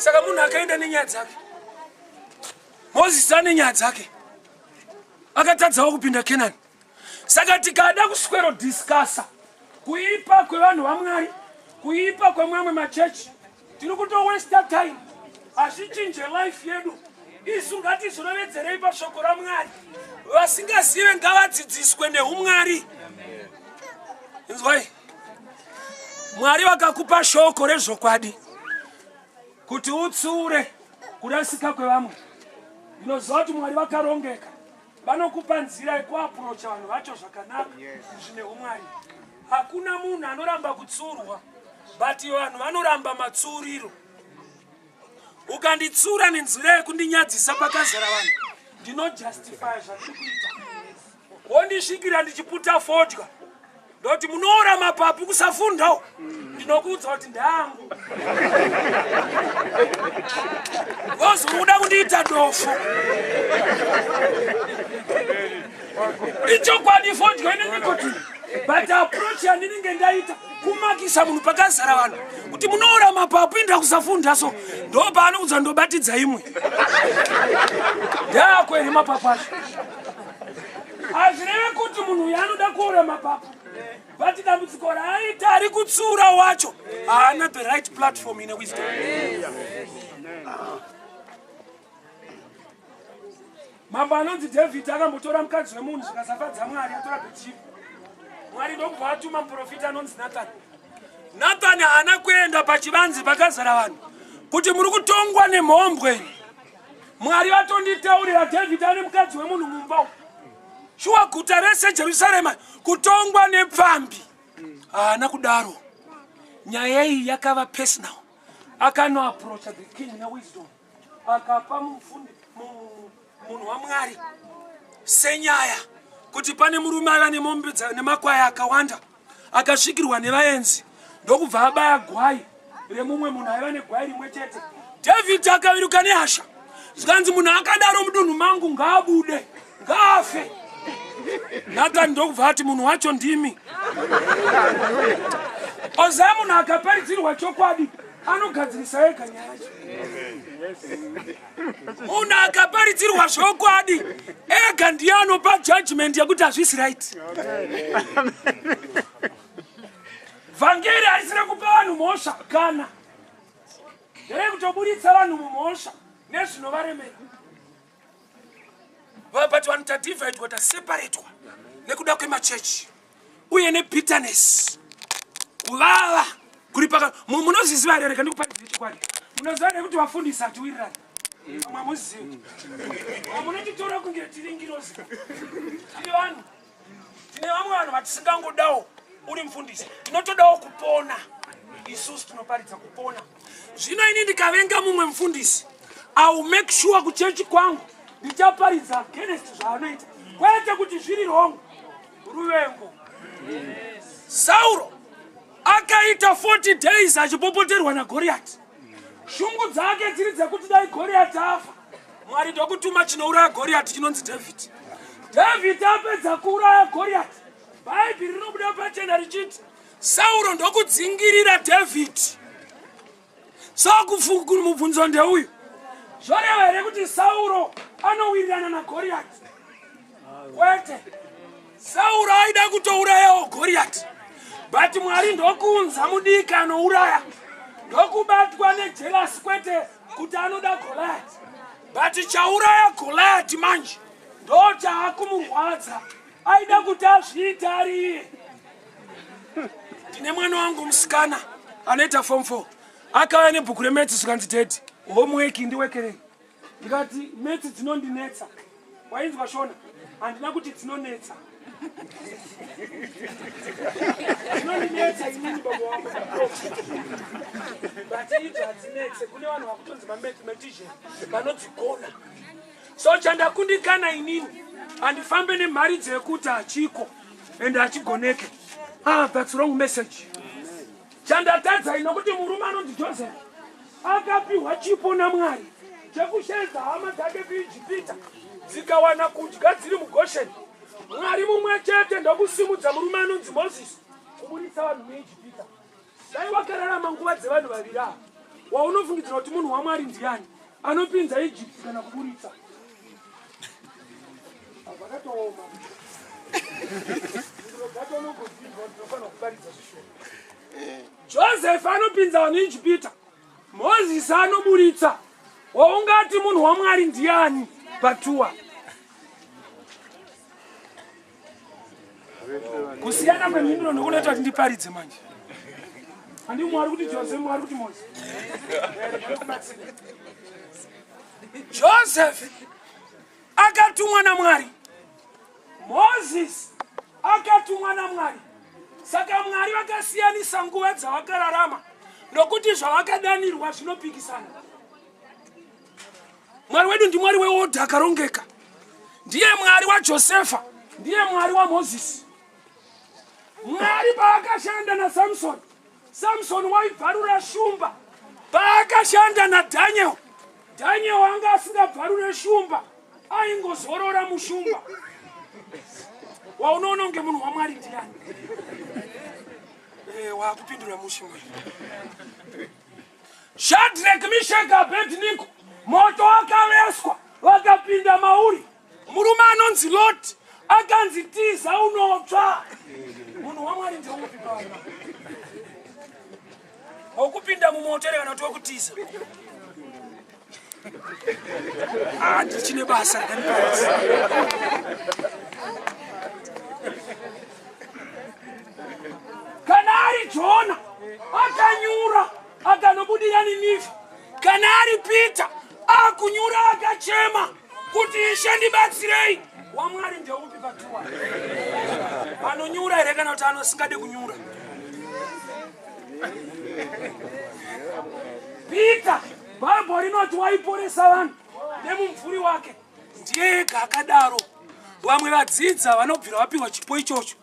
Saka munhu akaenda nenyaya dzake. Moses ane nyaya dzake. Akatadzawo kupinda Canaan. Saka tikada kuswero discussa kuipa kwevanhu vaMwari, kuipa kwemwamwe machechi, tiri kuto waste time. Azvichinje life yedu. Isu ngatizorovedzerei pashoko raMwari. Vasingazive ngavadzidziswe neumwari. Inzwai. Mwari vakakupa shoko rezvokwadi kuti utsure kurasika kwevamwe. Ndinoziva kuti Mwari vakarongeka. Vanokupa nzira yekuapproacha vanhu vacho zvakanaka zvine umwari. Hakuna munhu anoramba kutsurwa, but vanhu vanoramba matsuriro. Ukanditsura nenzira yekundinyadzisa pakazara vanhu, ndinojustify zvandiri kuita. Wondisvikira ndichiputa fodya, ndoti munoora mapapu kusafundawo, ndinokuudza kuti ndangu. Vozomuda kundiita dofo. Ichokwadi fodya ine nicotine, but approach yandinenge ndaita kumakisa munhu pakazara vanhu kuti munoora mapapu inda kusafunda, so ndo paanoudza ndobatidza imwe. Ndakwere mapapu acho. Azvireve kuti munhu yanoda kuora mapapu, but dambudziko raaita ari kutsura wacho haana the right platform ine wisdom. Mambo anonzi David akambotora mukadzi wemunhu zvikasafadza Mwari, atora Bhetishi. Mwari ndokubva atuma muprofita anonzi Nathani. Nathani haana kuenda pachivanze pakazara vanhu kuti muri kutongwa nemhombwe. Mwari vatonditaurira David ane mukadzi wemunhu mumba. Shuwa guta rese Jerusalema kutongwa nepfambi. Haana kudaro. Nyaya iyi yakava personal. Akano approach the king na wisdom. Akapa mufundi munhu waMwari senyaya kuti pane murume ava nemombe nemakwai akawanda, akasvikirwa nevaenzi, ndokubva abaya gwai remumwe munhu aiva negwai rimwe chete. David akaviruka nehasha, zvikanzi munhu akadaro mudunhu mangu ngaabude, ngaafe. Nathani ndokubva ati munhu wacho ndimi. Oziva munhu akaparidzirwa chokwadi anogadzirisa ega nyaya yacho. Munhu akaparidzirwa chokwadi ega ndiye anopa judgment yekuti hazvisi right. Vhangeri harisina kupa vanhu mhosva kana nderekutoburitsa vanhu mumhosva nezvinovaremera. But vanhu tadivhaidwa, taseparatwa nekuda kwemachechi uye nebitterness, kuvava kuri paka. Munoziziva here, reka ndikuparidze chokwadi. Munoziva here kuti vafundisi hatiwirirani. Mwamuzivi. Munotitora kunge tiri ngirozi. Tiri vanhu. Tine vamwe vanhu vatisingangodawo uri mufundisi. Tinotodawo kupona. Isusu tinoparidza kupona. Zvino ini ndikavenga mumwe mufundisi, I will make sure kuchechi kwangu ndichaparidza against zvaanoita, kwete kuti zviri wrong. Ruvengo. Sauro akaita 40 days achipopoterwa naGoriati. Shungu dzake dziri dzekuti dai Goriati afa, Mwari ndokutuma chinouraya Goriati chinonzi David. David apedza kuuraya Goriati, Bhaibheri rinobuda pachena richiti Sauro ndokudzingirira David. Saka mubvunzo ndeuyu, zvoreva here kuti Sauro anowirirana naGoriati? Kwete. Sauro aida kutourayawo Goriati, but Mwari ndokuunza mudiki anouraya, ndokubatwa nejelasi kwete kuti anoda Goliath. But chauraya Goliath manje ndo chaakumurwadza, aida kuti azviite ari iye. Ndine mwana wangu musikana anoita form 4, akauya nebhuku reMaths zvikanzi Daddy, homework ndiwekerei. Ndikati Maths dzinondinetsa. Wainzwa Shona? Handina kuti dzinonetsa. Dzinondinetsa inini baba wangu. But idzo hadzinetse, kune vanhu vakutonzi mathematician vanodzigona. So chandakundikana inini handifambe nemhari dzekuti hachiko ende hachigoneke. That's wrong message. Chandatadza inokuti murume anonzi Joseph akapiwa chipo naMwari chekushedza hama dzake kuIjipita dzikawana kudya dziri muGosheni. Mwari mumwe chete ndokusimudza murume anonzi Moses kuburitsa vanhu muIjipita. Dai wakararama nguva dzevanhu vaviri ava, waunofungidzira kuti munhu waMwari ndiani anopinza Egypt kana kuburitsa vakatooma Joseph anopinza vanhu Ijipita, Moses anoburitsa. Waungati munhu waMwari ndiani patuwa? Kusiyana kwemhinduro ndokunoita kuti ndiparidze manje. Handi Mwari kuti Joseph, Mwari kuti Moses. Joseph akatumwa naMwari, Moses akatumwa naMwari. Saka Mwari vakasiyanisa nguva dzavakararama nokuti zvavakadanirwa zvinopikisana. Mwari wedu ndiMwari weodha akarongeka. Ndiye Mwari waJosefa, ndiye Mwari waMoses. Mwari paakashanda naSamson, Samson waibvarura shumba. Paakashanda naDaniel, Daniel anga asingabvarure shumba, aingozorora mushumba. Waunoona unge munhu waMwari ndiani? Wakupindura mushimwe. Shadrach, Meshach, Abednego, moto wakaveswa, vakapinda mauri. Murume anonzi Loti akanzi tiza unotsva. Munhu waMwari ndeupi pano? Wakupinda mumoto ere kana kuti wakutiza? Ndichine basa rakaniparidza. Kana ari Jona akanyura akanobudira Ninive, kana ari Peter akunyura akachema kuti Ishe ndibatsirei, waMwari ndeupi patuwa? Anonyura ere kana kuti anosingade kunyura? Peter, Bhaibheri rinoti waiporesa vanhu nemumvuri wake. Ndiye ega akadaro. Vamwe vadzidza vanobvira vapiwa chipo ichocho